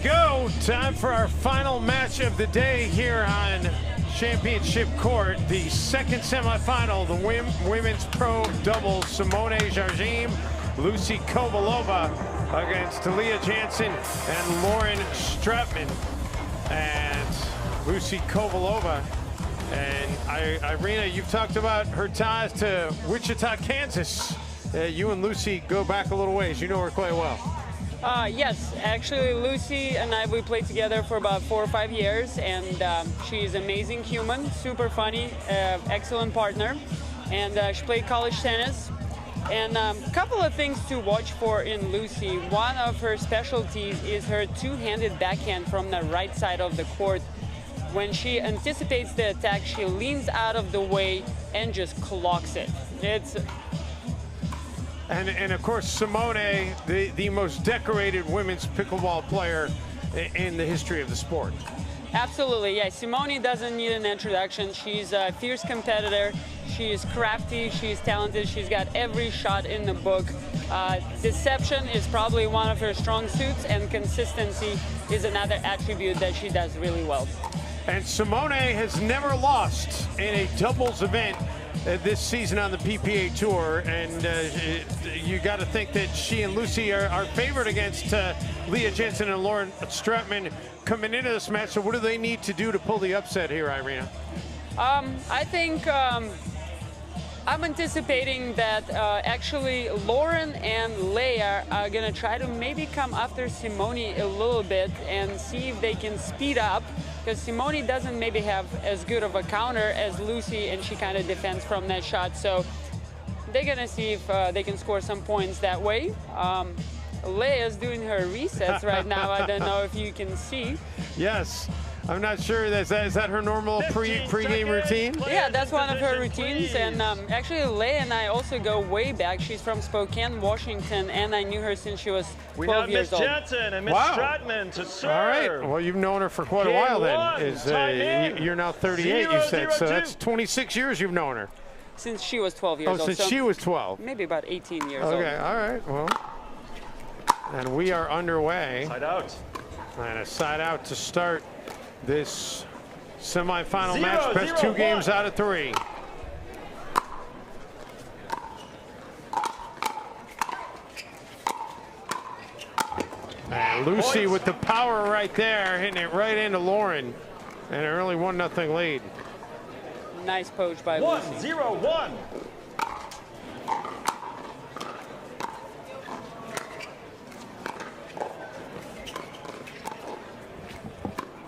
go. Time for our final match of the day here on Championship Court. The second semifinal, the women's pro doubles. Simone Jardim, Lucy Kovalova against Lea Jansen and Lauren Stratman. And Lucy Kovalova and Irina, you've talked about her ties to Wichita, Kansas. You and Lucy go back a little ways. You know her quite well. Yes, actually Lucy and we played together for about 4 or 5 years, and she's an amazing human, super funny, excellent partner, and she played college tennis. And a couple of things to watch for in Lucy. One of her specialties is her two-handed backhand from the right side of the court. When she anticipates the attack, she leans out of the way and just clocks it. And of course, Simone, the most decorated women's pickleball player in the history of the sport. Absolutely, yeah. Simone doesn't need an introduction. She's a fierce competitor. She's crafty, she's talented, she's got every shot in the book. Deception is probably one of her strong suits, and consistency is another attribute that she does really well. And Simone has never lost in a doubles event this season on the PPA Tour, and you got to think that she and Lucy are favored against Lea Jansen and Lauren Stratman coming into this match. So what do they need to do to pull the upset here, Irina? I think I'm anticipating that actually Lauren and Lea are going to try to maybe come after Simone a little bit and see if they can speed up, because Simone doesn't maybe have as good of a counter as Lucy, and she kind of defends from that shot. So they're going to see if they can score some points that way. Lea's doing her resets right now. I don't know if you can see. Yes. I'm not sure. Is that her normal pre-game routine? Yeah, that's one of her routines. And actually, Lea and I also go way back. She's from Spokane, Washington, and I knew her since she was 12 years old. We have Miss Jansen and Miss Stratman to serve. All right. Well, you've known her for quite a while then. You're now 38, you said. So that's 26 years you've known her. Since she was 12 years old. Oh, since she was 12. Maybe about 18 years old. Okay, all right. Well, and we are underway. Side out. And a side out to start this semifinal match. Best 2 games out of 3. And Lucy with the power right there, hitting it right into Lauren, and an early 1-0 lead. Nice poach by Lucy. 1-0-1.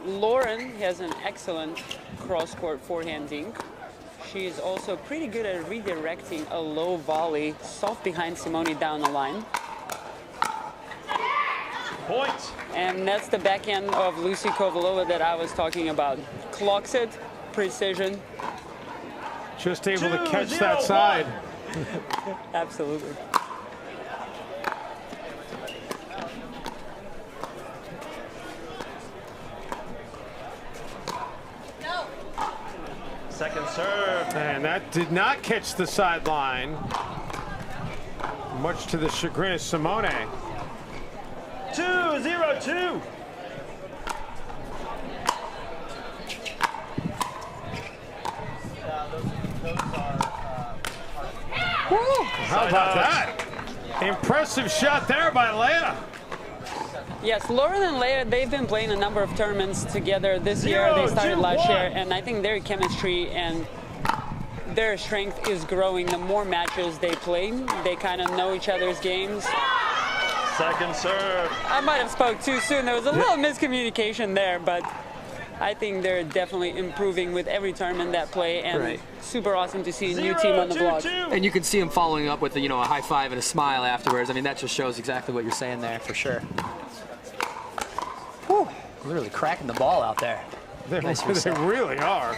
Lauren has an excellent cross-court forehand dink. She is also pretty good at redirecting a low volley soft behind Simone down the line. Point. And that's the backhand of Lucy Kovalova that I was talking about. Clocks it, precision. Just able to catch that side. Absolutely. Second serve. And that did not catch the sideline, much to the chagrin of Simone. 2-0-2. How about that? Impressive shot there by Lea. Yes, Lauren and Lea, they've been playing a number of tournaments together this year. They started last year, and I think their chemistry and their strength is growing. The more matches they play, they kind of know each other's games. Second serve. I might have spoke too soon. There was a little miscommunication there, but I think they're definitely improving with every tournament that play, and super awesome to see a new team on the block. And you can see them following up with a high five and a smile afterwards. I mean, that just shows exactly what you're saying there, for sure. Whew, literally cracking the ball out there. They really are.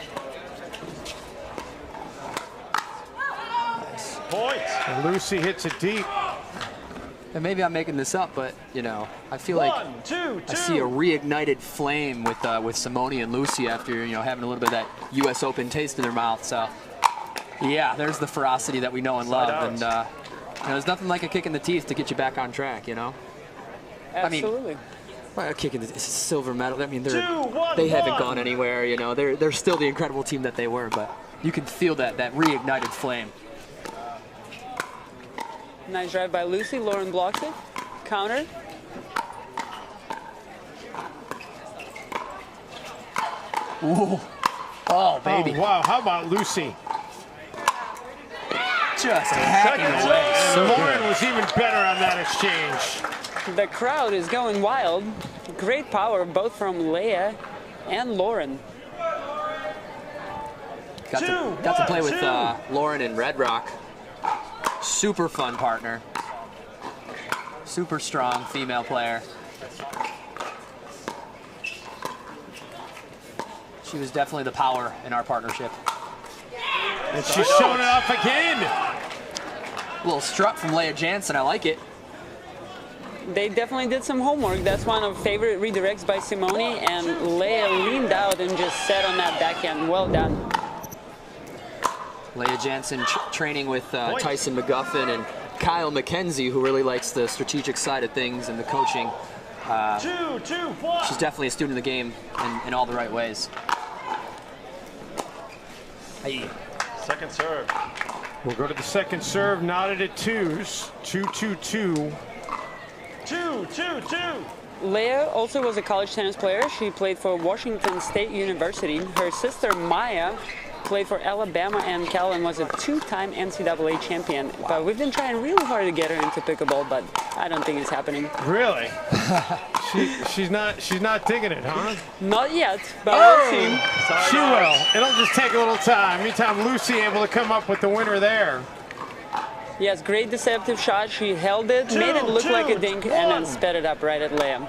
Nice. Point. And Lucy hits it deep. And maybe I'm making this up, but I feel like I see a reignited flame with Simone and Lucy after having a little bit of that U.S. Open taste in their mouth. So yeah, there's the ferocity that we know and love, and there's nothing like a kick in the teeth to get you back on track. Absolutely. Well, kicking the silver medal. I mean, they 2-1-1. haven't gone anywhere. You know, they're still the incredible team that they were, but you can feel that reignited flame. Nice drive by Lucy. Lauren blocks it. Counter. Ooh. Oh, baby. Oh, wow, how about Lucy? Just hacking away. So Lauren good. was even better on that exchange. The crowd is going wild. Great power both from Lea and Lauren. Got to play with Lauren in Red Rock. Super fun partner. Super strong female player. She was definitely the power in our partnership. And she's showing it off again. A little strut from Lea Jansen. I like it. They definitely did some homework. That's one of favorite redirects by Simone, and Lea leaned out and just sat on that backhand. Well done. Lea Jansen training with Tyson McGuffin and Kyle McKenzie, who really likes the strategic side of things and the coaching. 2-2-1. She's definitely a student of the game in all the right ways. Hey. Second serve. We'll go to the second serve, knotted at twos. 2-2-2. 2-2-2. Lea also was a college tennis player. She played for Washington State University. Her sister Maya played for Alabama and Cal and was a two-time NCAA champion. But we've been trying really hard to get her into pickleball, but I don't think it's happening. Really? she's not digging it, huh? Not yet, but we'll see. She will. It'll just take a little time. Meantime, Lucy able to come up with the winner there. Yes, great deceptive shot. She held it, made it look like a dink, and then sped it up right at Lea.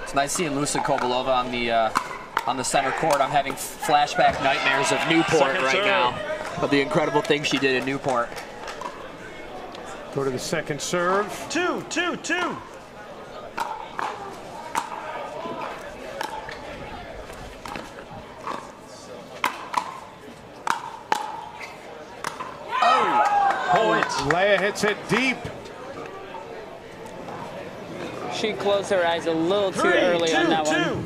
It's nice seeing Lucy Kovalova on the center court. I'm having flashback nightmares of Newport right now, of the incredible things she did in Newport. Go to the second serve. 2-2-2. Lea hits it deep. She closed her eyes a little too early on that one.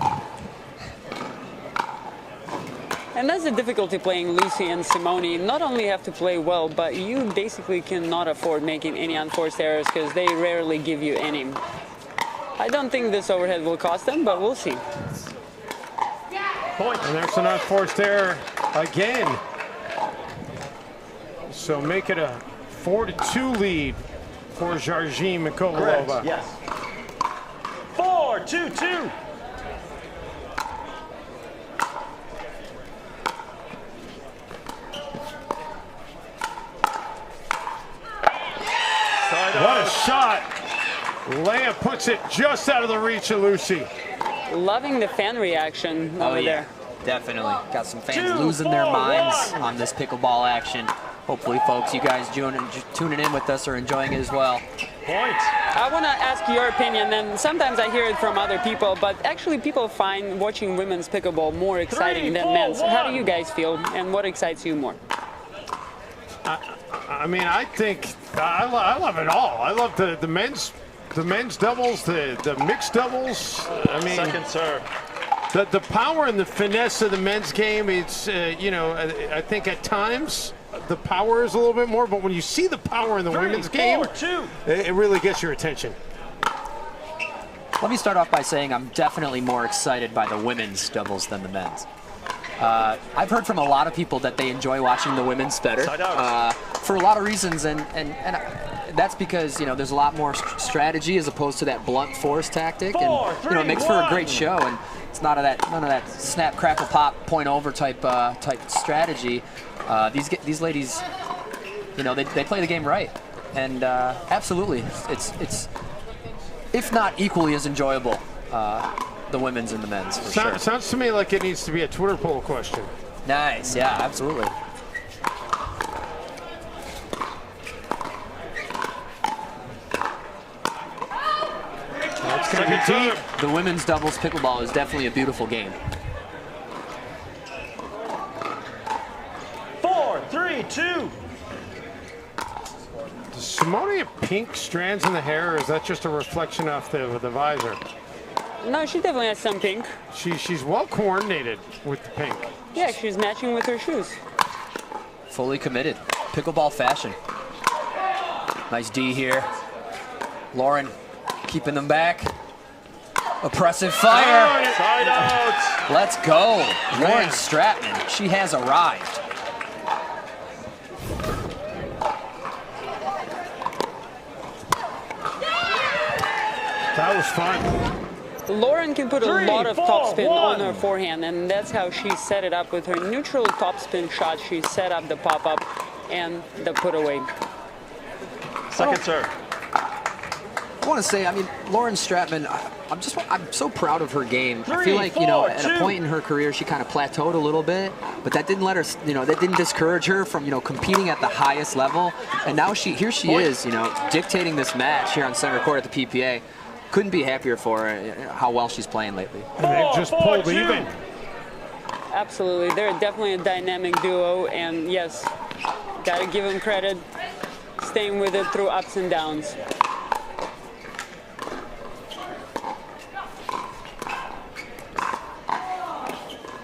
And that's the difficulty playing Lucy and Simone. Not only have to play well, but you basically cannot afford making any unforced errors because they rarely give you any. I don't think this overhead will cost them, but we'll see. Point. And there's an unforced error again. So make it a 4-2 lead for Jardim and Kovalova. Yes. 4-2-2. What a shot. Lea puts it just out of the reach of Lucy. Loving the fan reaction over there. Definitely. Got some fans losing their minds on this pickleball action. Hopefully, folks, you guys tuning in with us are enjoying it as well. Point. I want to ask your opinion, and sometimes I hear it from other people, but actually people find watching women's pickleball more exciting than men's. How do you guys feel, and what excites you more? I mean, I think I love it all. I love the men's doubles, the mixed doubles. I mean, second serve. The power and the finesse of the men's game. It's you know, I think at times the power is a little bit more, but when you see the power in the women's game, it really gets your attention. Let me start off by saying I'm definitely more excited by the women's doubles than the men's. I've heard from a lot of people that they enjoy watching the women's better for a lot of reasons, and that's because, you know, there's a lot more strategy as opposed to that blunt force tactic, and you know, it makes for a great show, and it's none of that snap, crackle, pop, point over type strategy. These ladies, you know, they play the game right, and absolutely, it's if not equally as enjoyable. The women's and the men's, for sure. Sounds to me like it needs to be a Twitter poll question. Nice, yeah, absolutely. That's going to be deep. The women's doubles pickleball is definitely a beautiful game. 4-3-2. Does Simone have pink strands in the hair, or is that just a reflection off the visor? No, she definitely has some pink. She's well coordinated with the pink. Yeah, she's matching with her shoes. Fully committed. Pickleball fashion. Nice D here. Lauren keeping them back. Oppressive fire. Side out. Let's go. Lauren Stratman. She has arrived. That was fun. Lauren can put a lot of 3, 4, topspin 1. on her forehand, and that's how she set it up with her neutral topspin shot. She set up the pop-up and the put away. Second serve. I want to say, I mean, Lauren Stratman, I'm so proud of her game. I 3, feel like, you know, 4, at 2. a point in her career, she kind of plateaued a little bit, but that didn't let her, you know, that didn't discourage her from, you know, competing at the highest level. And now here she is, you know, dictating this match here on center court at the PPA. Couldn't be happier for her, how well she's playing lately. And they've just pulled even. Absolutely, they're definitely a dynamic duo, and yes, gotta give them credit, staying with it through ups and downs.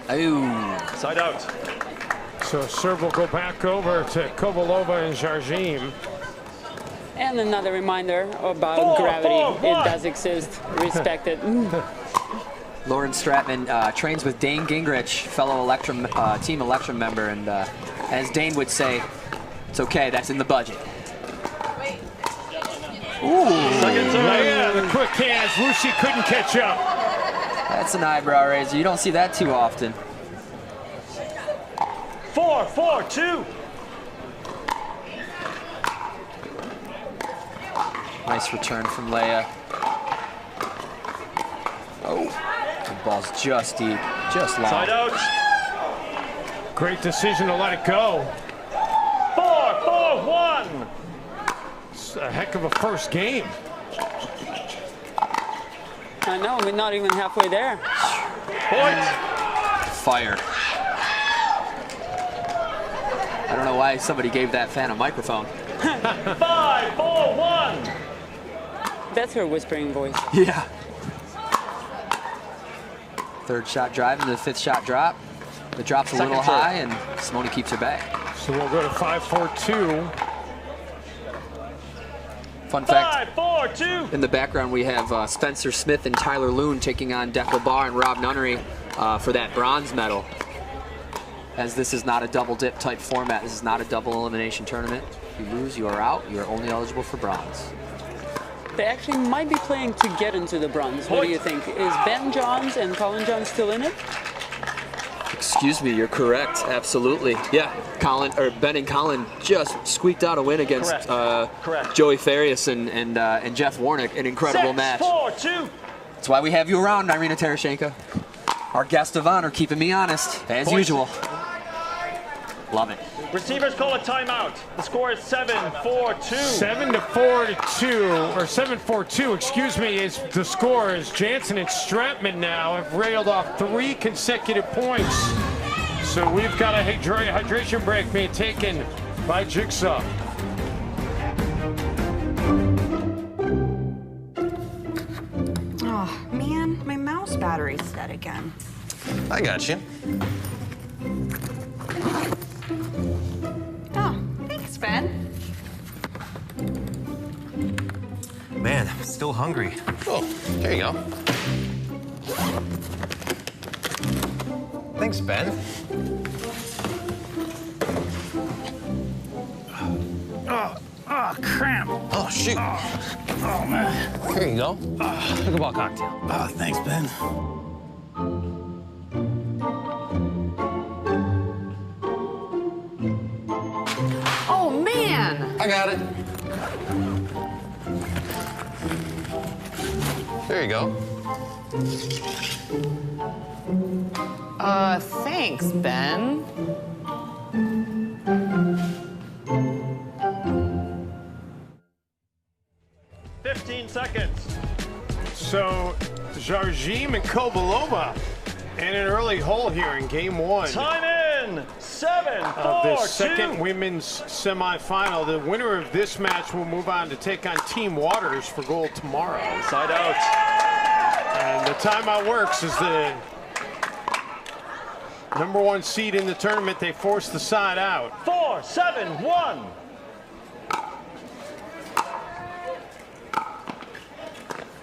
Oh. Side out. So serve will go back over to Kovalova and Jardim. And another reminder about 4, gravity. 4, 1. It does exist. Respect it. Lauren Stratman trains with Dane Gingrich, fellow Team Electrum member, and as Dane would say, it's okay, that's in the budget. Ooh, Second serve. Lea, the quick hands. Lucy couldn't catch up. that's an eyebrow raiser. You don't see that too often. 4, 4, 2. Nice return from Lea. Oh, the ball's just deep, just long. Side out. Great decision to let it go. 4, 4, 1. It's a heck of a first game. I know, we're not even halfway there. Point. Fire. I don't know why somebody gave that fan a microphone. 5, 4, 1. That's her whispering voice. Yeah. Third shot drive into the fifth shot drop. The drop's a little high, and Simone keeps her back. So we'll go to 5-4-2. Fun fact, 5, 4, 2. in the background we have Spencer Smith and Tyler Loon taking on Declan Barr and Rob Nunnery for that bronze medal. As this is not a double dip type format, this is not a double elimination tournament. If you lose, you are out. You are only eligible for bronze. They actually might be playing to get into the bronze. What do you think? Is Ben Johns and Colin Johns still in it? Excuse me, you're correct. Absolutely. Yeah, Ben and Colin just squeaked out a win against Correct. Joey Farias and Jeff Warnick. An incredible 6, match. 4, 2. That's why we have you around, Irina Terashenko. Our guest of honor, keeping me honest, as usual. Love it. Receivers call a timeout. The score is 7-4-2. 7-4-2, or 7-4-2, excuse me, is the score as Jansen and Stratman now have railed off 3 consecutive points. So we've got a hydration break being taken by Jigsaw. Oh, man, my mouse battery's dead again. I got you. Oh, thanks, Ben. Man, I'm still hungry. Oh, here you go. Thanks, Ben. Oh, cramp. Oh, shoot. Oh, man. Here you go. Pickleball cocktail. Oh, thanks, Ben. Oh, man. I got it. There you go. Thanks, Ben. Seconds. So Jardim and Kovalova in an early hole here in game 1. Time in. 7, 4, of the 2. second women's semifinal. The winner of this match will move on to take on Team Waters for gold tomorrow. Side out. And the timeout works as the #1 seed in the tournament. They force the side out. 4-7-1.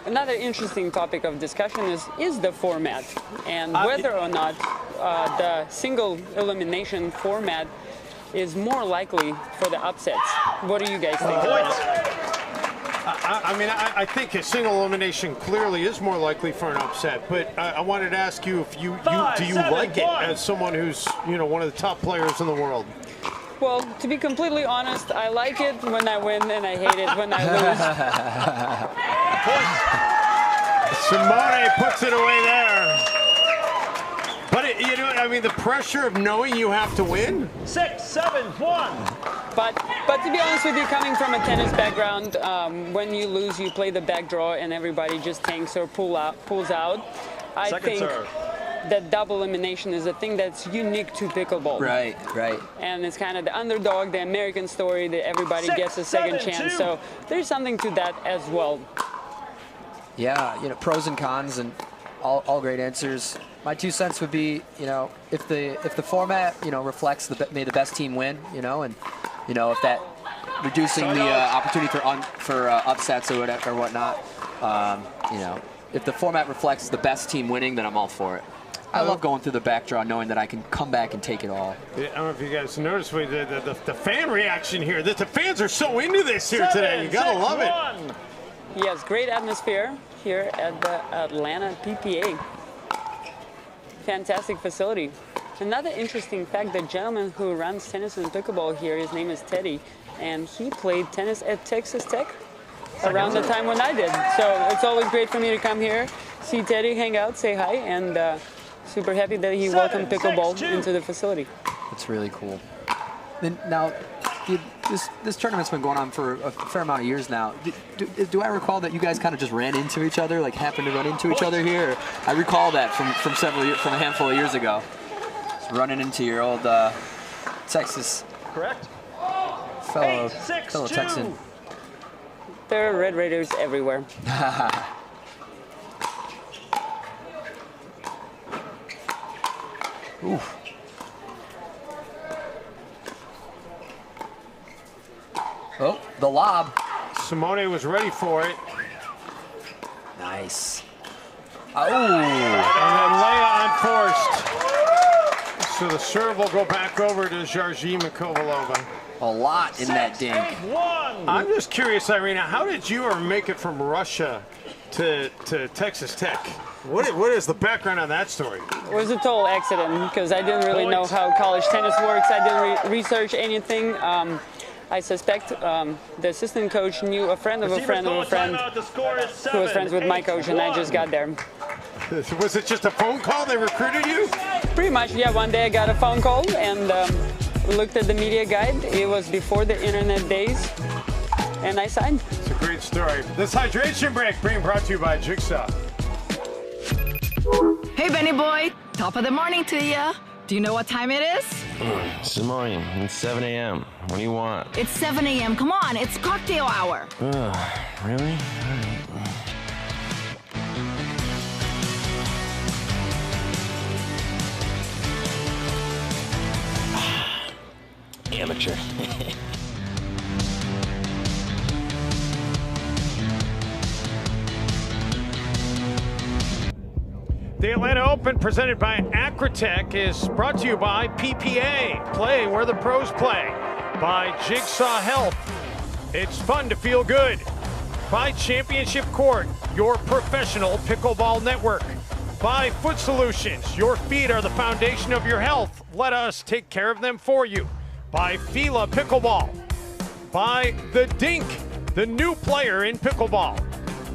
Another interesting topic of discussion is the format and whether or not the single elimination format is more likely for the upsets. What do you guys think about it? I mean, I think a single elimination clearly is more likely for an upset, but I wanted to ask you if do you like it as someone who's, you know, one of the top players in the world? Well, to be completely honest, I like it when I win and I hate it when I lose. Simone puts it away there. But, you know, I mean, the pressure of knowing you have to win? 6-7-1. But to be honest with you, coming from a tennis background, when you lose, you play the back draw and everybody just tanks or pulls out. I think that double elimination is a thing that's unique to pickleball. Right, right. And it's kind of the underdog, the American story that everybody gets a second chance. So there's something to that as well. Yeah, you know, pros and cons and all great answers. My 2 cents would be, you know, if the format, you know, reflects may the best team win, you know, and you know, if that reducing the opportunity for upsets or whatnot, you know, if the format reflects the best team winning, then I'm all for it. I love going through the back draw, knowing that I can come back and take it all. Yeah, I don't know if you guys noticed the fan reaction here. The fans are so into this here today. You gotta love it. Yes, great atmosphere here at the Atlanta PPA. Fantastic facility. Another interesting fact, the gentleman who runs tennis and pickleball here, his name is Teddy, and he played tennis at Texas Tech around the time when I did. So it's always great for me to come here, see Teddy, hang out, say hi, and super happy that he welcomed pickleball into the facility. That's really cool. Then now, this tournament's been going on for a fair amount of years now. Do I recall that you guys kind of just ran into each other, like happened to run into each other here? I recall that from a handful of years ago. Just running into your old Texas fellow Texan. There are Red Raiders everywhere. Oof. Oh, the lob. Simone was ready for it. Nice. Oh! And then Lea unforced. So the serve will go back over to Jardim and Kovalova. A lot in that dink. I'm just curious, Irina, how did you ever make it from Russia to Texas Tech? What is the background on that story? It was a total accident because I didn't really know how college tennis works. I didn't research anything. I suspect the assistant coach knew a friend of a friend of a friend who was friends with my coach, and I just got there. Was it just a phone call? They recruited you? Pretty much, yeah. One day I got a phone call and looked at the media guide. It was before the internet days, and I signed. It's a great story. This hydration break being brought to you by Jigsaw. Hey, Benny boy. Top of the morning to ya. Do you know what time it is? Simone, it's 7 a.m. What do you want? It's 7 a.m. Come on, it's cocktail hour. Really? Amateur. The Atlanta Open, presented by Acrotech, is brought to you by PPA. Play where the pros play. By Jigsaw Health. It's fun to feel good. By Championship Court, your professional pickleball network. By Foot Solutions, your feet are the foundation of your health. Let us take care of them for you. By Fila Pickleball. By The Dink, the new player in pickleball.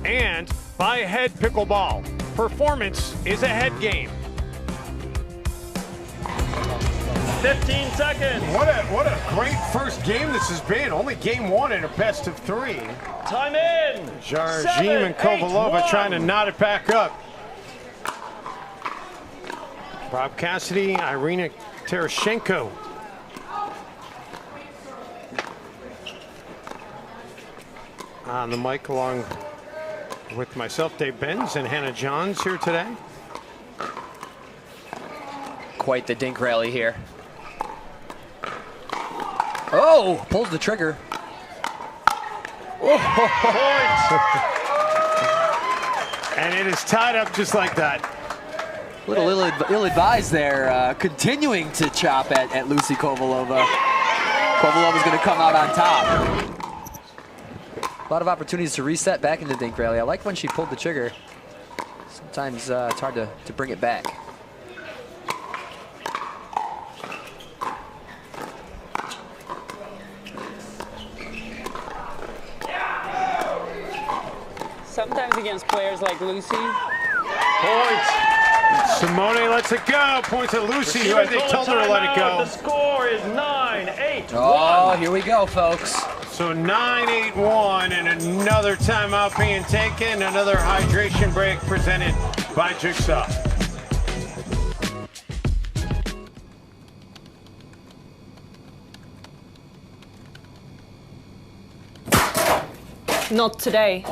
And by Head Pickleball. Performance is a head game. 15 seconds. What a great first game this has been. Only game one in a best of three. Time in. Jardim and Kovalova trying to knot it back up. Bob Cassidy, Irina Tereshchenko. On the mic along with myself, Dave Benz, and Hannah Johns here today. Quite the dink rally here. Oh, pulls the trigger. And it is tied up just like that. Little ill-advised there, continuing to chop at Lucy Kovalova. Kovalova's going to come out on top. A lot of opportunities to reset back into dink rally. I like when she pulled the trigger. Sometimes it's hard to bring it back. Sometimes against players like Lucy. Points. Simone lets it go. Points at Lucy, who they told her to let it go. The score is 9-8-1. Oh, here we go, folks. So 9-8-1, and another timeout being taken. Another hydration break presented by Jigsaw. Not today.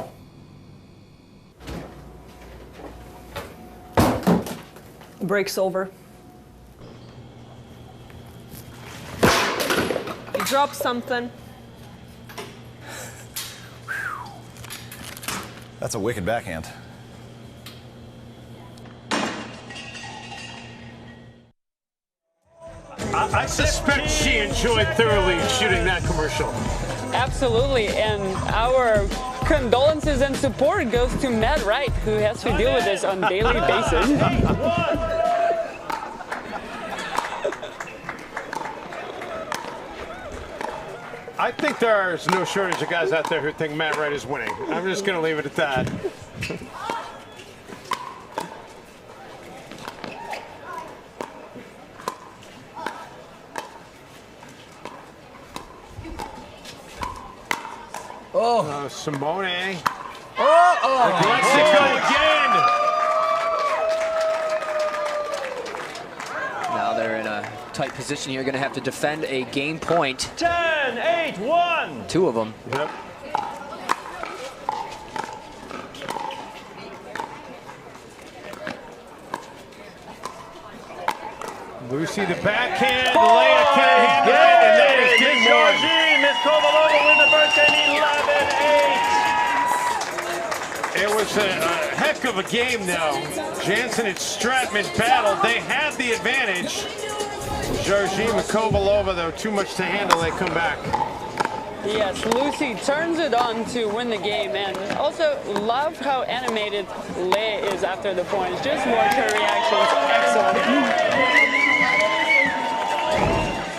Break's over. You dropped something. That's a wicked backhand. I suspect she enjoyed thoroughly shooting that commercial. Absolutely, and our condolences and support goes to Matt Wright, who has to deal with this on a daily basis. I think there's no shortage of guys out there who think Matt Wright is winning. I'm just going to leave it at that. Oh, Simone. Lets it go again. Now they're in a tight position here. Going to have to defend a game point. 10-8-1. Two of them. Yep. Lucy the backhand. Lea can't handle it, and that is game one. Miss Kovalova win the first game 11-8. It was a heck of a game now. Jansen and Stratman battled. They had the advantage. Jardim and Kovalova, though, too much to handle. They come back. Yes, Lucy turns it on to win the game, and also love how animated Lea is after the points. Just watch her reactions. Excellent.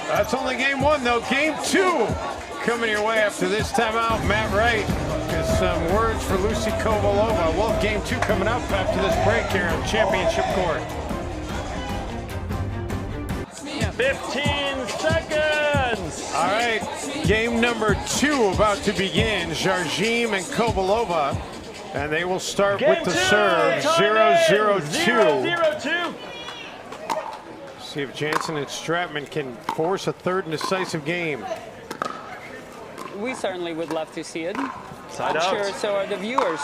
That's only game one, though. Game two coming your way after this timeout. Matt Wright has some words for Lucy Kovalova. We'll have game two coming up after this break here on Championship Court. 15 seconds. All right, game number two about to begin. Jardim and Kovalova, and they will start Game with the serve. 0-0-2. 0-0-2. See if Jansen and Stratman can force a third and decisive game. We certainly would love to see it. Side I'm out. sure so are the viewers.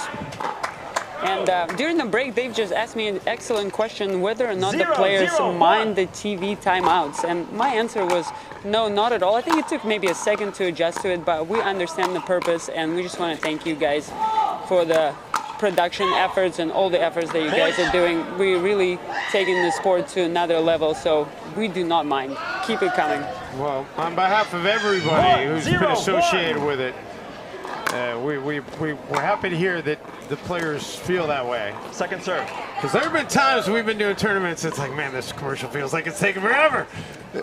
And during the break, they've just asked me an excellent question whether or not the players mind the TV timeouts. And my answer was no, not at all. I think it took maybe a second to adjust to it, but we understand the purpose, and we just want to thank you guys for the production efforts and all the efforts that you guys are doing. We're really taking the sport to another level, so we do not mind. Keep it coming. Well, on behalf of everybody who's been associated with it, we're happy to hear that the players feel that way. Second serve. Because there have been times we've been doing tournaments, it's like, man, this commercial feels like it's taking forever.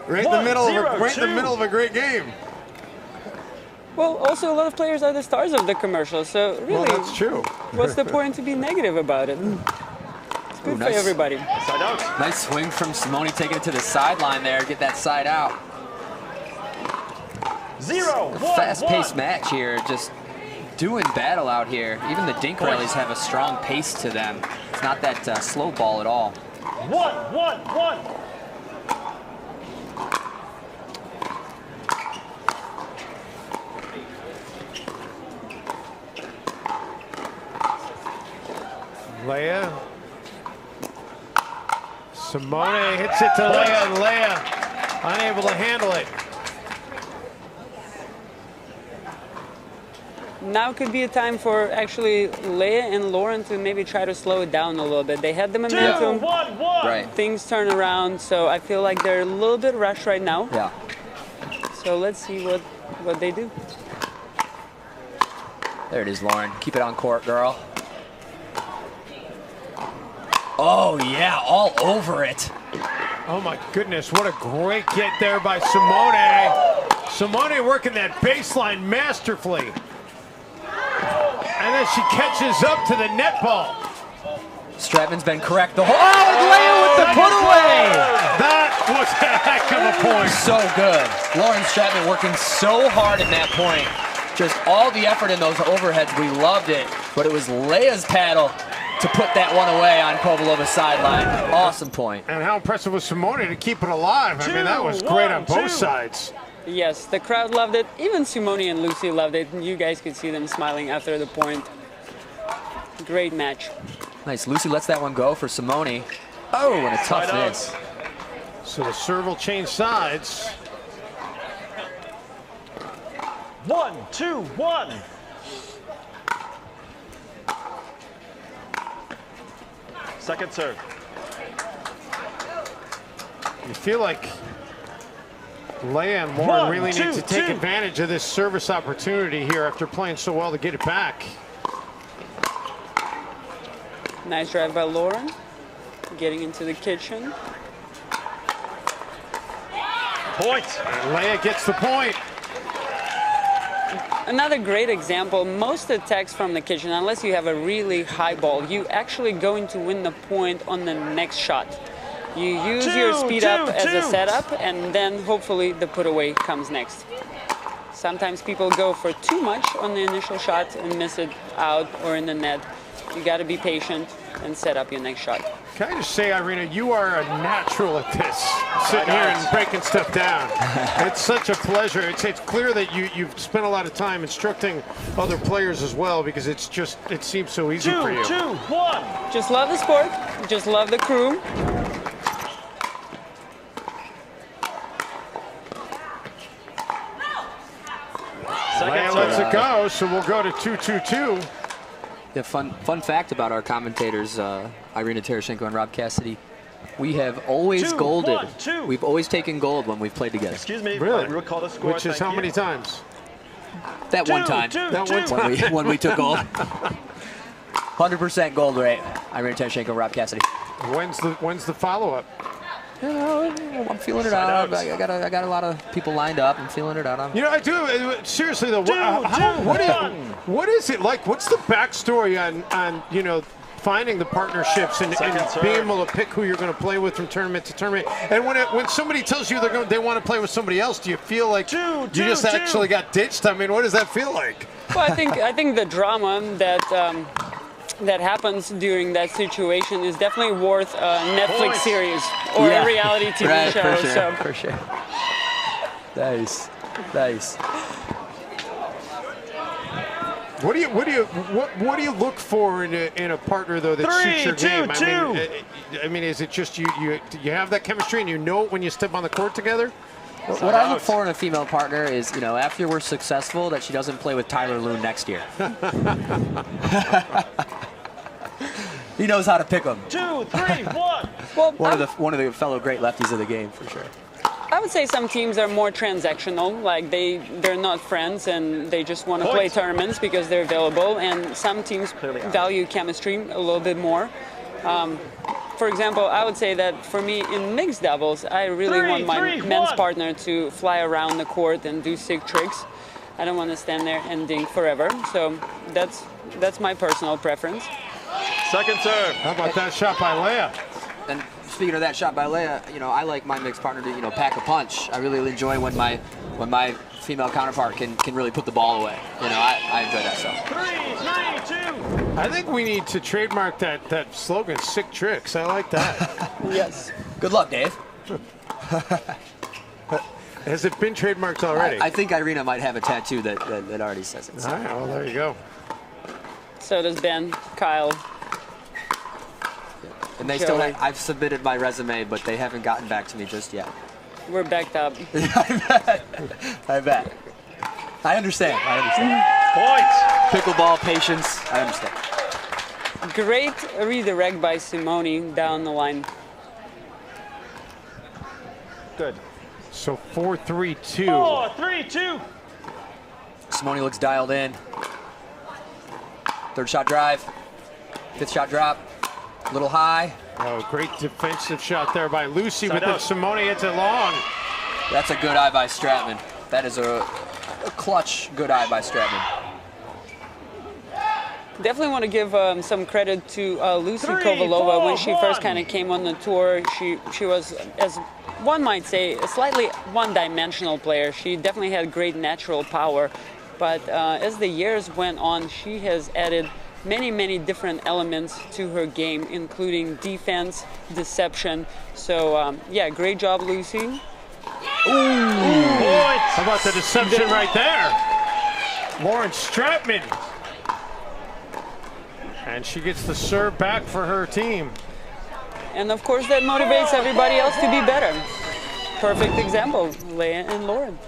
Right in the middle of a great game. Well, also a lot of players are the stars of the commercial, so really, well, that's true. What's the point to be negative about it? It's good for everybody. Side out. Nice swing from Simone, taking it to the sideline there, get that side out. 0-1-1. Fast-paced match here, just doing battle out here. Even the dink rallies have a strong pace to them. It's not that slow ball at all. 1-1-1. Lea. Simone hits it to Lea, and Lea unable to handle it. Now could be a time for actually Lea and Lauren to maybe try to slow it down a little bit. They had the momentum. 2-1-1. Right. Things turn around, so I feel like they're a little bit rushed right now. Yeah. So let's see what they do. There it is, Lauren. Keep it on court, girl. Oh, yeah, all over it. Oh my goodness, what a great get there by Simone. Simone working that baseline masterfully. And then she catches up to the net ball. Stratman's been correct the whole. Oh, Lea with the put away. That was a heck of a point. So good. Lauren Stratman working so hard in that point. Just all the effort in those overheads. We loved it. But it was Lea's paddle to put that one away on Kovalova's sideline. Awesome point. And how impressive was Simone to keep it alive. I mean, that was great on both sides. Yes, the crowd loved it. Even Simone and Lucy loved it. You guys could see them smiling after the point. Great match. Nice. Lucy lets that one go for Simone. Oh, and a tough miss. So the serve will change sides. 1-2-1. Second serve. You feel like Lea and Lauren really need to take advantage of this service opportunity here after playing so well to get it back. Nice drive by Lauren. Getting into the kitchen. Point. And Lea gets the point. Another great example, most attacks from the kitchen, unless you have a really high ball, you actually going to win the point on the next shot. You use your speed up as a setup, and then hopefully the put away comes next. Sometimes people go for too much on the initial shot and miss it out or in the net. You got to be patient and set up your next shot. Can I just say, Irina, you are a natural at this, sitting here and breaking stuff down. It's such a pleasure. It's clear that you've spent a lot of time instructing other players as well, because it seems so easy for you. 2-2-1. Just love the sport. Just love the crew. Lea lets it go, so we'll go to 2-2-2. Yeah, fun fact about our commentators, Irina Tereshchenko and Rob Cassidy. We have always golded. We've always taken gold when we've played together. Excuse me. Really? Recall the score. Which is how many times? That one time. When we took gold. 100% gold rate. Irina Tereshchenko, Rob Cassidy. When's the follow-up? You know, I'm feeling it out. I got a lot of people lined up. I'm feeling it out. You know, I do. Seriously though, what is it like? What's the backstory on you know, finding the partnerships and being able to pick who you're going to play with from tournament to tournament? And when somebody tells you they want to play with somebody else, do you feel like you just actually got ditched? I mean, what does that feel like? Well, I think the drama that happens during that situation is definitely worth a Netflix series or a reality TV show. For sure. Nice. What do you look for in a partner though that suits your game? I mean, is it just you have that chemistry and you know it when you step on the court together? What I look for in a female partner is, you know, after we're successful, that she doesn't play with Tyler Loon next year. He knows how to pick them. 2, 3, 1. Well, one of the fellow great lefties of the game, for sure. I would say some teams are more transactional, like they're not friends and they just want to play tournaments because they're available, and some teams value chemistry a little bit more. For example, I would say that for me in mixed doubles, I really want my men's partner to fly around the court and do sick tricks. I don't want to stand there and dink forever, so that's my personal preference. Second serve. How about that shot by Lea? And speaking of that shot by Lea, you know, I like my mixed partner to, you know, pack a punch. I really enjoy when my female counterpart can really put the ball away. You know, I enjoy that stuff. 3, 2. I think we need to trademark that slogan, sick tricks. I like that. Yes. Good luck, Dave. Has it been trademarked already? I think Irina might have a tattoo that already says it. So. All right, well, there you go. So does Ben, Kyle. And they still I've submitted my resume, but they haven't gotten back to me just yet. We're backed up. I bet. I understand. Points. Pickleball patience. I understand. Great redirect by Simone down the line. Good. So 4-3-2. 4-3-2. Simone looks dialed in. Third shot drive. Fifth shot drop. A little high. Oh, great defensive shot there by Lucy, but then Simone hits it long. That's a good eye by Stratman. That is a clutch good eye by Stratman. Definitely want to give some credit to Lucy Kovalova. When she first kind of came on the tour, she was, as one might say, a slightly one-dimensional player. She definitely had great natural power, but as the years went on, she has added many different elements to her game, including defense, deception. So yeah, great job, Lucy. Ooh. How about the deception right there? Lauren Stratman. And she gets the serve back for her team. And of course that motivates everybody else to be better. Perfect example, Lea and Lauren.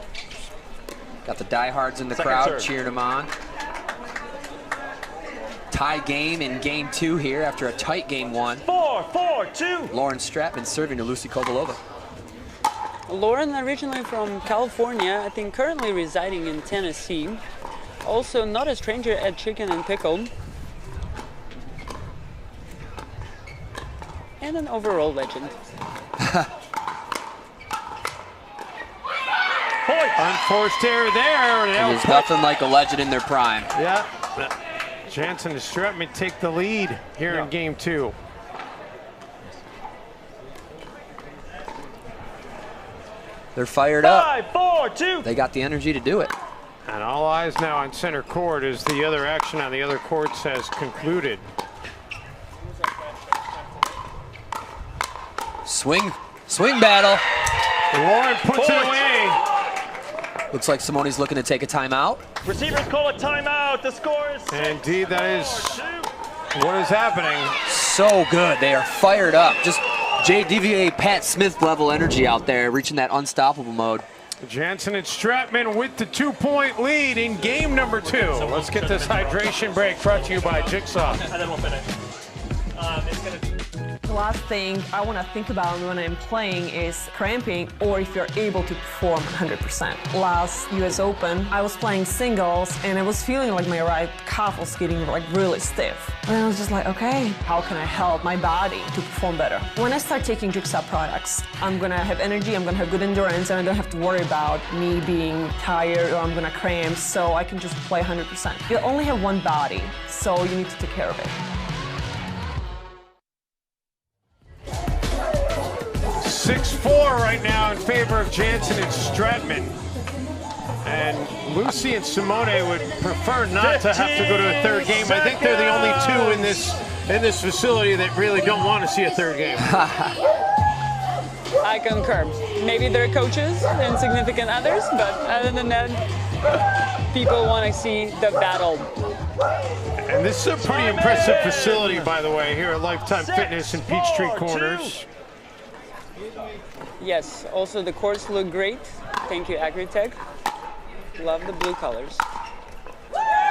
Got the diehards in the crowd cheering them on. Tie game in game 2 here after a tight game 1. 4-4-2. Lauren Stratman serving to Lucy Kovalova. Lauren, originally from California, I think currently residing in Tennessee. Also not a stranger at Chicken and Pickle. And an overall legend. Unforced error there. There's nothing like a legend in their prime. Yeah. Jansen and Stratman take the lead here in game 2. They're fired up. 5-4-2. They got the energy to do it. And all eyes now on center court as the other action on the other courts has concluded. Swing battle. Lauren puts it away. Looks like Simone's looking to take a timeout. Receivers call a timeout. The score is Indeed, that is what is happening. So good. They are fired up. Just JDVA Pat Smith level energy out there, reaching that unstoppable mode. Jansen and Stratman with the 2-point lead in game number 2. Let's get this hydration break brought to you by Jigsaw. And then we'll finish. It's going to be... The last thing I want to think about when I'm playing is cramping, or if you're able to perform 100%. Last US Open, I was playing singles and I was feeling like my right calf was getting like really stiff. And I was just like, okay, how can I help my body to perform better? When I start taking Jigsaw products, I'm gonna have energy, I'm gonna have good endurance, and I don't have to worry about me being tired or I'm gonna cramp, so I can just play 100%. You only have one body, so you need to take care of it. 6-4 right now in favor of Jansen and Stratman. And Lucy and Simone would prefer not to have to go to a third game. I think they're the only two in this facility that really don't want to see a third game. I concur. Maybe they're coaches and significant others, but other than that, people want to see the battle. And this is a pretty impressive facility, by the way, here at Lifetime Fitness in Peachtree Corners. Yes, also the courts look great. Thank you, Agritech. Love the blue colors.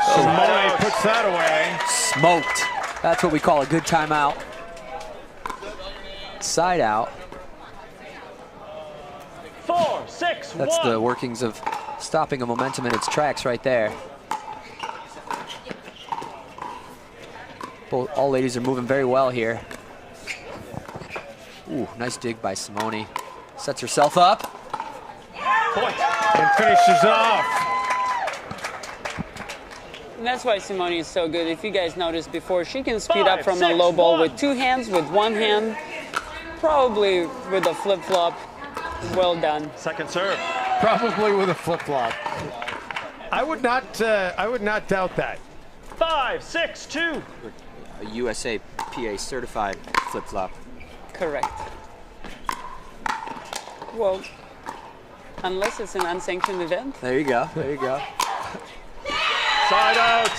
Simone puts that away. Smoked. That's what we call a good timeout. Side out. 4-6-1. That's the workings of stopping a momentum in its tracks right there. Both, all ladies are moving very well here. Ooh, nice dig by Simone. Sets herself up. And finishes off. And that's why Simone is so good. If you guys noticed before, she can speed up from a low ball with 2 hands, with 1 hand, probably with a flip-flop. Well done. Second serve. Probably with a flip-flop. I would not doubt that. 5-6-2. A USA PA certified flip-flop. Correct. Well, unless it's an unsanctioned event. There you go. There you go. Side out.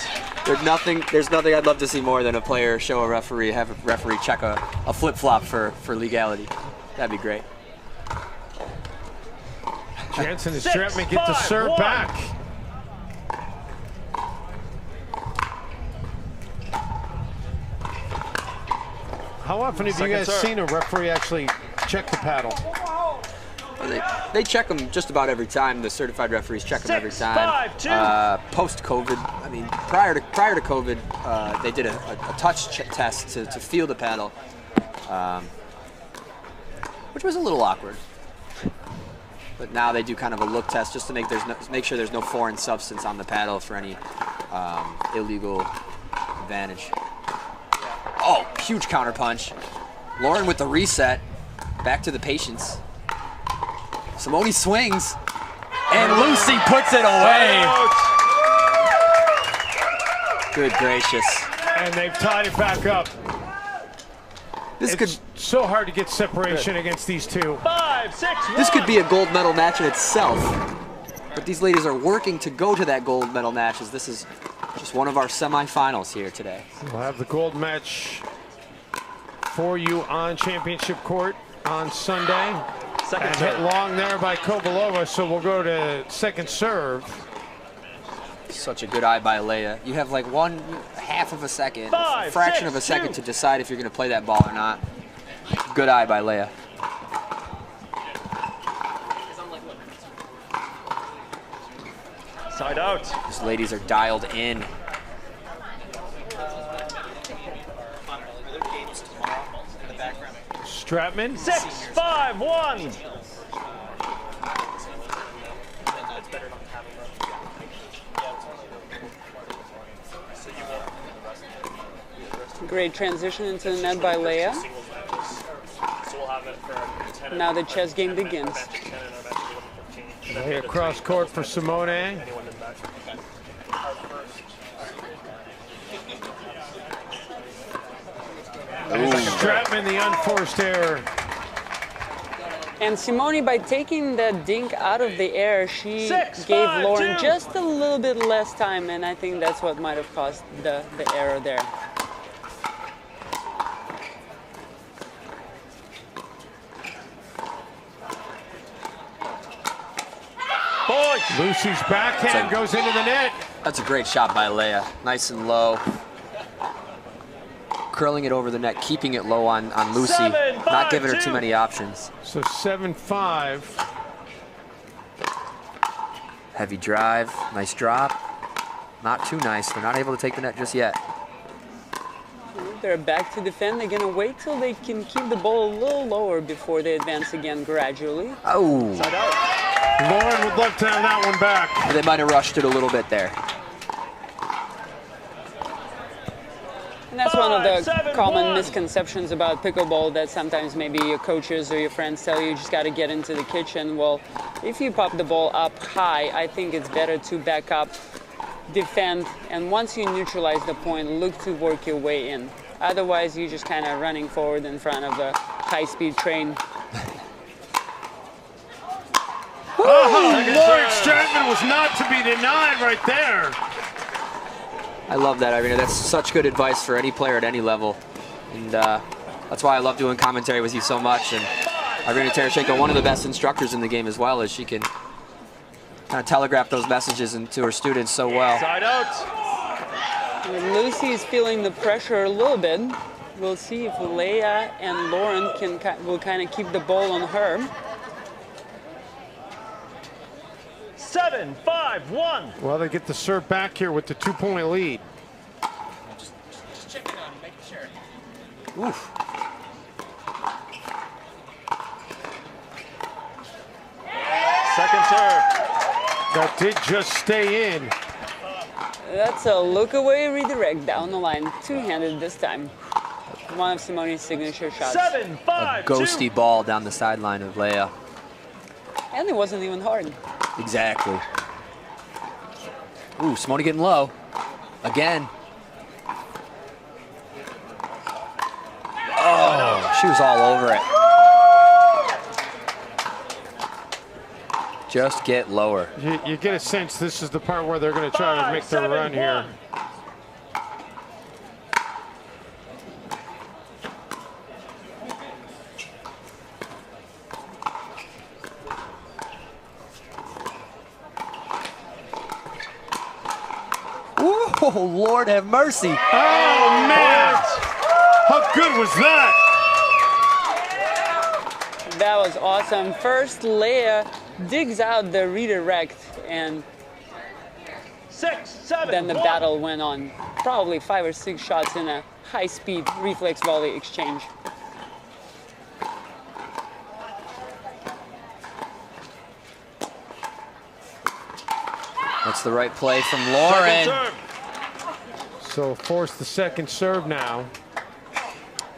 There's nothing I'd love to see more than a player show a referee, have a referee check a flip-flop for legality. That'd be great. Jansen and Stratman get the serve back. How often have you guys seen a referee actually check the paddle? They check them just about every time. The certified referees check them every time. Post-COVID, I mean, prior to COVID, they did a touch test to feel the paddle, which was a little awkward. But now they do kind of a look test just to make sure there's no foreign substance on the paddle for any illegal advantage. Oh, huge counter punch. Lauren with the reset. Back to the patience. Simone swings, and Lucy puts it away. Good gracious. And they've tied it back up. It's so hard to get separation against these two. 5, 6, 1. This could be a gold medal match in itself. But these ladies are working to go to that gold medal match, as this is just one of our semifinals here today. We'll have the gold match for you on championship court on Sunday. Second hit long there by Kovalova, so we'll go to second serve. Such a good eye by Lea. You have like 1/2 of a second, a fraction of a second to decide if you're going to play that ball or not. Good eye by Lea. Side out. These ladies are dialed in. Stratman. 6, 5, 1. Great transition into the net by Lea. Now the chess game begins. Lea across court for Simone. Stratman, the unforced error. And Simone, by taking that dink out of the air, she gave Lauren just a little bit less time, and I think that's what might have caused the error there. Lucy's backhand goes into the net. That's a great shot by Lea. Nice and low. Curling it over the net, keeping it low on Lucy, not giving her too many options. So 7-5. Heavy drive, nice drop. Not too nice. They're not able to take the net just yet. They're back to defend. They're going to wait till they can keep the ball a little lower before they advance again gradually. Oh. Lauren would love to have that one back. They might have rushed it a little bit there. And that's one of the common misconceptions about pickleball, that sometimes maybe your coaches or your friends tell you just got to get into the kitchen. Well, if you pop the ball up high, I think it's better to back up, defend, and once you neutralize the point, look to work your way in. Otherwise, you're just kind of running forward in front of a high-speed train. Lauren Stratman was not to be denied right there. I love that, Irina. That's such good advice for any player at any level. And that's why I love doing commentary with you so much. And Irina Tereshchenko, one of the best instructors in the game as well, as she can kind of telegraph those messages into her students so well. Side out. And Lucy's feeling the pressure a little bit. We'll see if Lea and Lauren will kind of keep the ball on her. 7, 5, 1. Well, they get the serve back here with the 2-point lead. Just checking on, making sure. Oof. Second serve. That did just stay in. That's a look away redirect down the line. Two-handed this time. One of Simone's signature shots. 7, 5, a ghosty 2. ball down the sideline of Lea. And it wasn't even hard. Exactly. Ooh, Simone getting low. Again. Oh, she was all over it. Just get lower. You get a sense this is the part where they're going to try to make their run here. Oh, Lord have mercy. Oh, man. How good was that? That was awesome. First, Lea digs out the redirect, and 6, 7, then the 1. battle went on. Probably 5 or 6 shots in a high-speed reflex volley exchange. That's the right play from Lauren. So force the second serve now.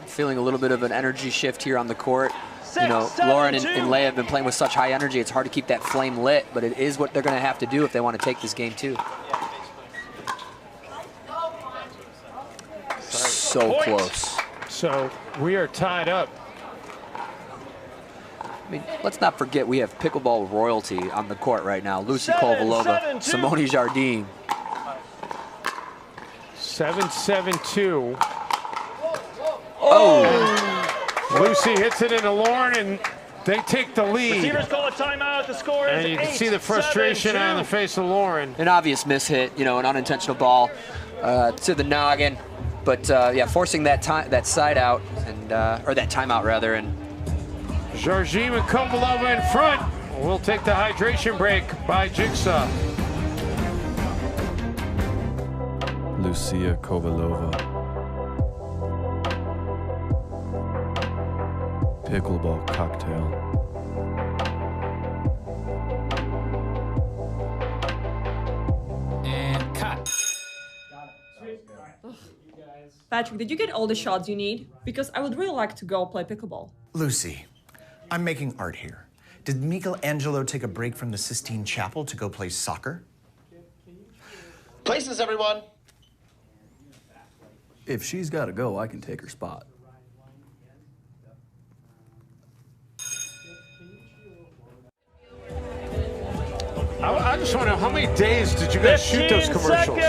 Feeling a little bit of an energy shift here on the court. You know, Lauren and Lea have been playing with such high energy. It's hard to keep that flame lit, but it is what they're going to have to do if they want to take this game too. So close. So we are tied up. I mean, let's not forget we have pickleball royalty on the court right now. Lucy Kovalova, Simone Jardim. 7-7-2. Oh! Lucy hits it into Lauren, and they take the lead. Receivers call a timeout. The score is 8-7-2. And you can see the frustration on the face of Lauren. An obvious miss hit, you know, an unintentional ball to the noggin. But yeah, forcing that side out, and or that timeout rather, and Jardim and Kovalova in front. We'll take the hydration break by Jigsaw. Lucia Kovalova. Pickleball cocktail. And cut. Patrick, did you get all the shots you need? Because I would really like to go play pickleball. Lucy, I'm making art here. Did Michelangelo take a break from the Sistine Chapel to go play soccer? Places, everyone. If she's got to go, I can take her spot. I just want to know, how many days did you guys shoot those commercials?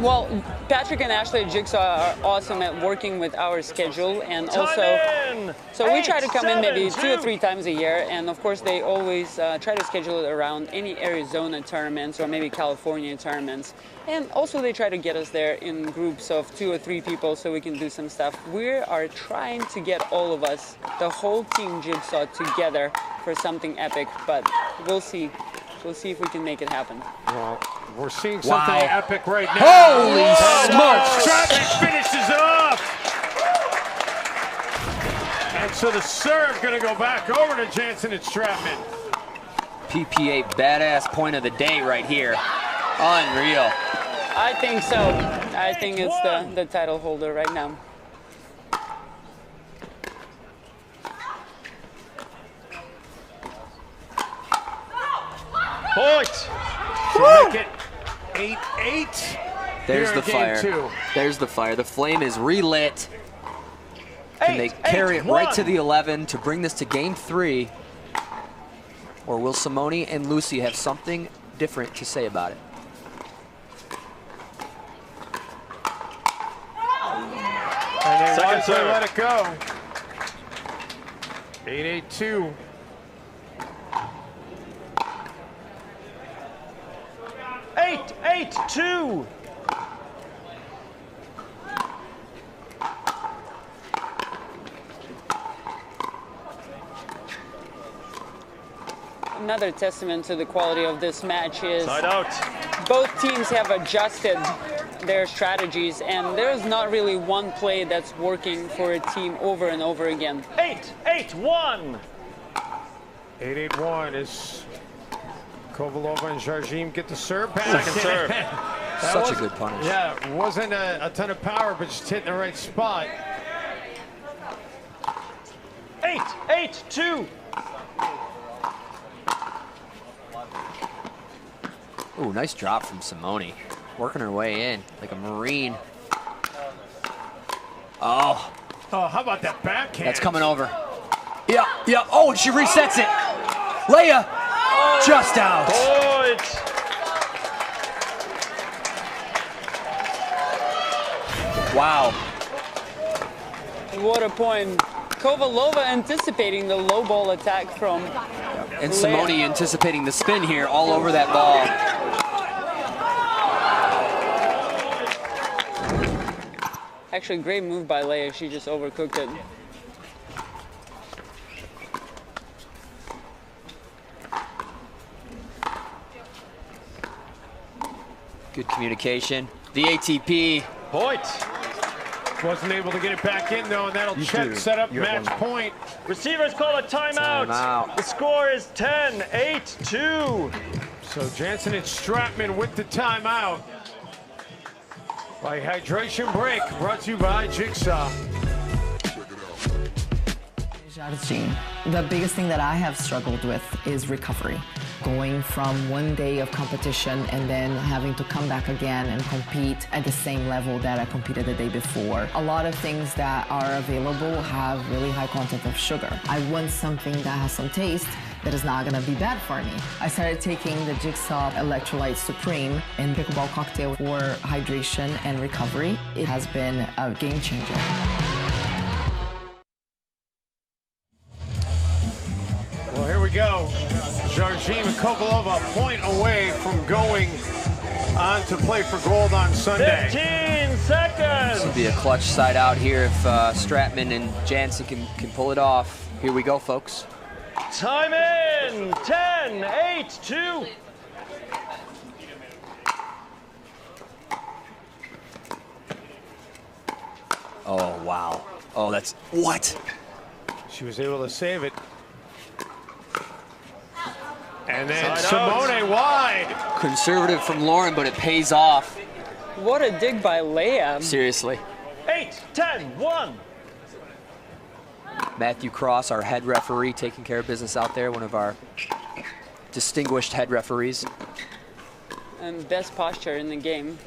Well, Patrick and Ashley at Jigsaw are awesome at working with our schedule, and also, so we try to come in maybe 2 or 3 times a year, and of course they always try to schedule it around any Arizona tournaments or maybe California tournaments, and also they try to get us there in groups of 2 or 3 people so we can do some stuff. We are trying to get all of us, the whole team Jigsaw, together for something epic, but we'll see. We'll see if we can make it happen. Well, we're seeing something epic right now. Holy smokes! Stratman finishes it off! And so the serve gonna go back over to Jansen and Stratman. PPA badass point of the day right here. Unreal. I think so. I think it's the title holder right now. Point! Make it 8-8. There's the fire. There's the fire. The flame is relit. Can they carry it right to the 11 to bring this to game 3? Or will Simone and Lucy have something different to say about it? And they wisely let it go. 8-8-2. 8-8-2. Another testament to the quality of this match is Side out. Both teams have adjusted their strategies, and there's not really one play that's working for a team over and over again. 8-8-1. 8-8-1 is Kovalova and Jardim get the serve back. Second serve. Such a good punish. Yeah, it wasn't a ton of power, but just hitting the right spot. 8-8-2. Ooh, nice drop from Simone. Working her way in like a Marine. Oh. Oh, how about that backhand? That's coming over. Yeah, yeah. Oh, and she resets it. Lea, just out. Point. Wow. What a point. Kovalova anticipating the low ball attack from And Simone anticipating the spin here all over that ball. Actually, great move by Lea. She just overcooked it. Good communication. The ATP. Point. Wasn't able to get it back in, though, and that'll set up match point. Receivers call a timeout. Timeout. The score is 10-8-2. So Jansen and Stratman with the timeout. By hydration break, brought to you by Jigsaw. Jardim. The biggest thing that I have struggled with is recovery. Going from one day of competition and then having to come back again and compete at the same level that I competed the day before. A lot of things that are available have really high content of sugar. I want something that has some taste that is not gonna be bad for me. I started taking the Jigsaw Electrolyte Supreme and pickleball cocktail for hydration and recovery. It has been a game changer. Well, here we go. Jardim and Kovalova a point away from going on to play for gold on Sunday. 15 seconds. This will be a clutch side out here if Stratman and Jansen can pull it off. Here we go, folks. Time in. 10-8-2. Oh, wow. Oh, that's what? She was able to save it. And then Side Simone out. wide. Conservative from Lauren, but it pays off. What a dig by Lea. Seriously. 8-10-1. Matthew Cross, our head referee, taking care of business out there, one of our distinguished head referees. And best posture in the game.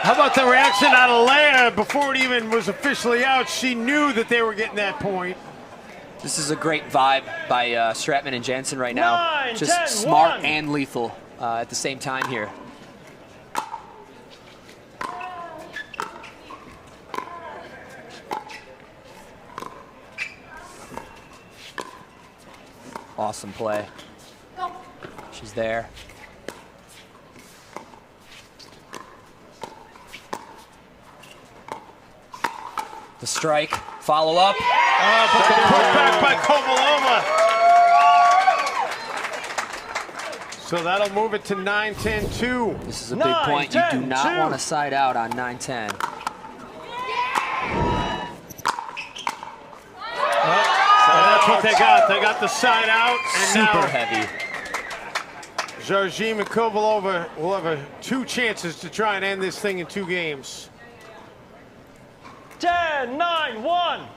How about the reaction out of Lea before it even was officially out? She knew that they were getting that point. This is a great vibe by Stratman and Jansen right now. 9, Just 10, smart 1. and lethal at the same time here. Awesome play. She's there. The strike, follow up. But the putback by Kovalova. So that'll move it to 9-10-2. This is a big point. You do not want to side out on 9-10. And that's what they got. They got the side out. And super now heavy. Jardim and Kovalova will have two chances to try and end this thing in 2 games. 10-9-1.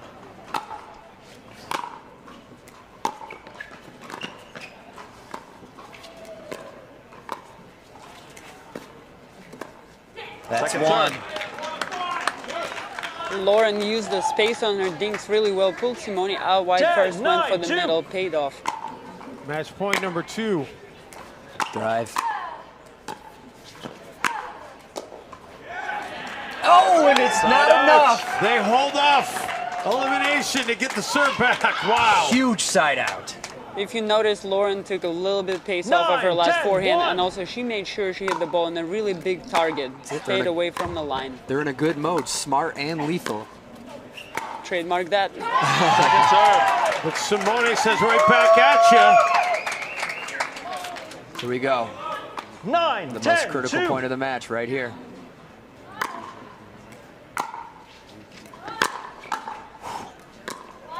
That's Second one. Lauren used the space on her dinks really well. Pulled Simone out wide 10, first, went for 9, the 2. middle, paid off. Match point number 2. Drive. Oh, and it's not enough. They hold off. Elimination to get the serve back. Wow. Huge side out. If you notice, Lauren took a little bit of pace off of her 9, last 10, forehand, 1. and also she made sure she hit the ball in a really big target. Stayed away from the line. They're in a good mode, smart and lethal. Trademark that. Second serve. But Simone says right back at you. Here we go. 9, The 10, most critical 2. point of the match right here.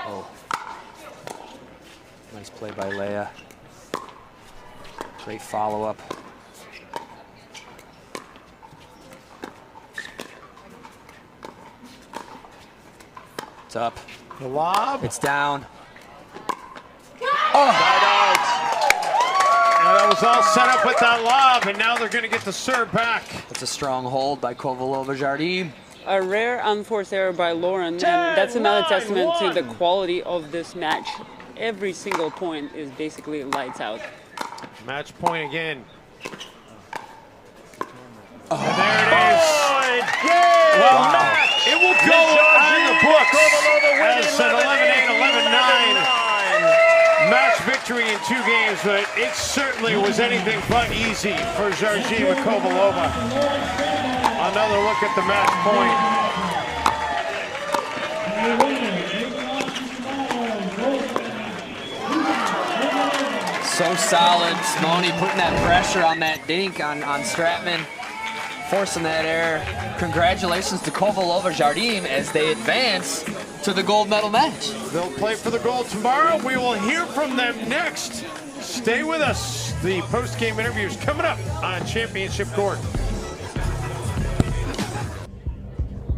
Oh. Nice play by Lea. Great follow-up. It's up. The lob. It's down. Oh. That was all set up with that lob, and now they're going to get the serve back. That's a strong hold by Kovalova Jardim. A rare unforced error by Lauren, 10, and that's another 9, testament 1. to the quality of this match. Every single point is basically lights out. Match point again. And there it is. Good Well, match. it will go on It's an 11-8, 11-9 match victory in 2 games, but it certainly was anything but easy for Jardim and Kovalova. Another look at the match point. So solid. Simone putting that pressure on that dink on Stratman, forcing that error. Congratulations to Kovalova Jardim as they advance to the gold medal match. They'll play for the gold tomorrow. We will hear from them next. Stay with us. The post-game interviews coming up on Championship Court.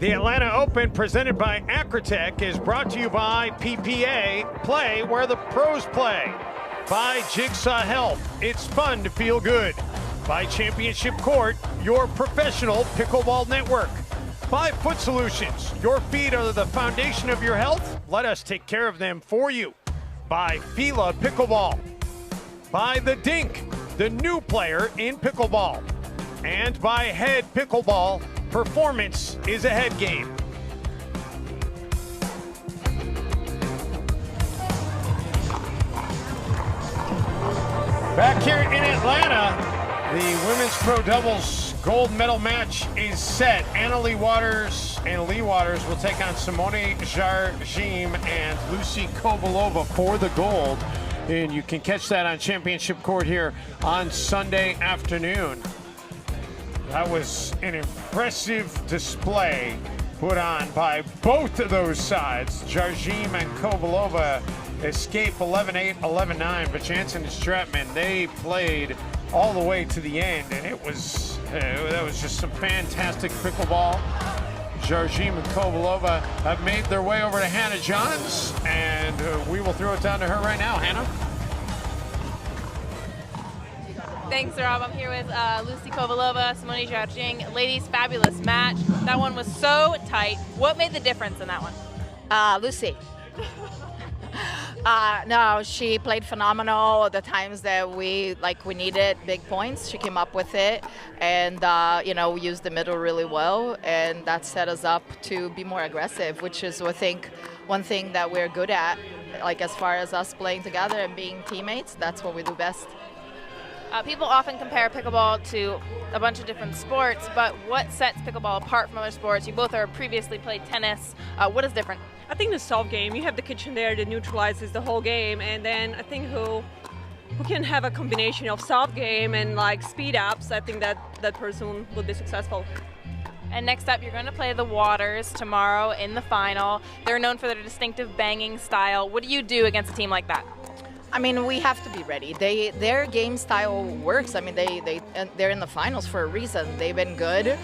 The Atlanta Open, presented by Acrotech, is brought to you by PPA. Play where the pros play. By Jigsaw Health. It's fun to feel good. By Championship Court, your professional pickleball network. By Foot Solutions. Your feet are the foundation of your health. Let us take care of them for you. By Fila Pickleball. By The Dink, the new player in pickleball. And by Head Pickleball. Performance is a head game. Back here in Atlanta, the women's pro doubles gold medal match is set. Lee Waters will take on Simone Jardim and Lucy Kovalova for the gold. And you can catch that on Championship Court here on Sunday afternoon. That was an impressive display put on by both of those sides. Jardim and Kovalova escape 11-8, 11-9, but Jansen and Stratman, they played all the way to the end, and that was just some fantastic pickleball. Jardim and Kovalova have made their way over to Hannah Johns, and we will throw it down to her right now. Hannah? Thanks, Rob. I'm here with Lucy Kovalova, Simone Jardim. Ladies, fabulous match. That one was so tight. What made the difference in that one? Lucy. No, she played phenomenal. The times that we needed big points, she came up with it, and we used the middle really well, and that set us up to be more aggressive, which is, I think, one thing that we're good at. Like, as far as us playing together and being teammates, that's what we do best. People often compare pickleball to a bunch of different sports, but what sets pickleball apart from other sports? You both are previously played tennis. What is different? I think the soft game. You have the kitchen there that neutralizes the whole game, and then I think who can have a combination of soft game and speed ups, I think that person will be successful. And next up, you're going to play the Waters tomorrow in the final. They're known for their distinctive banging style. What do you do against a team like that? I mean, we have to be ready. Their game style works. I mean, they're in the finals for a reason. They've been good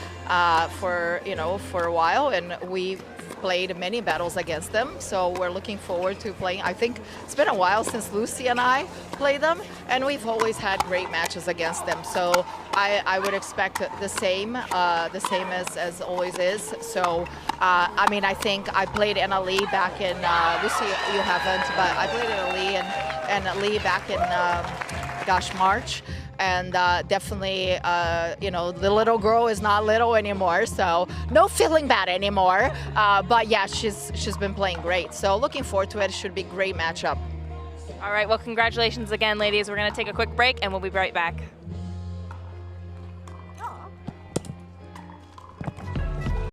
for a while, and we've played many battles against them. So we're looking forward to playing. I think it's been a while since Lucy and I played them, and we've always had great matches against them. So I would expect the same as always is. So I mean, I think I played Lee back in Lucy. You haven't, but I played Lee and Lee back in March, and definitely the little girl is not little anymore, so no feeling bad anymore, but yeah, she's been playing great, so looking forward to it. It should be a great matchup. All right, well, congratulations again, ladies. We're going to take a quick break and we'll be right back.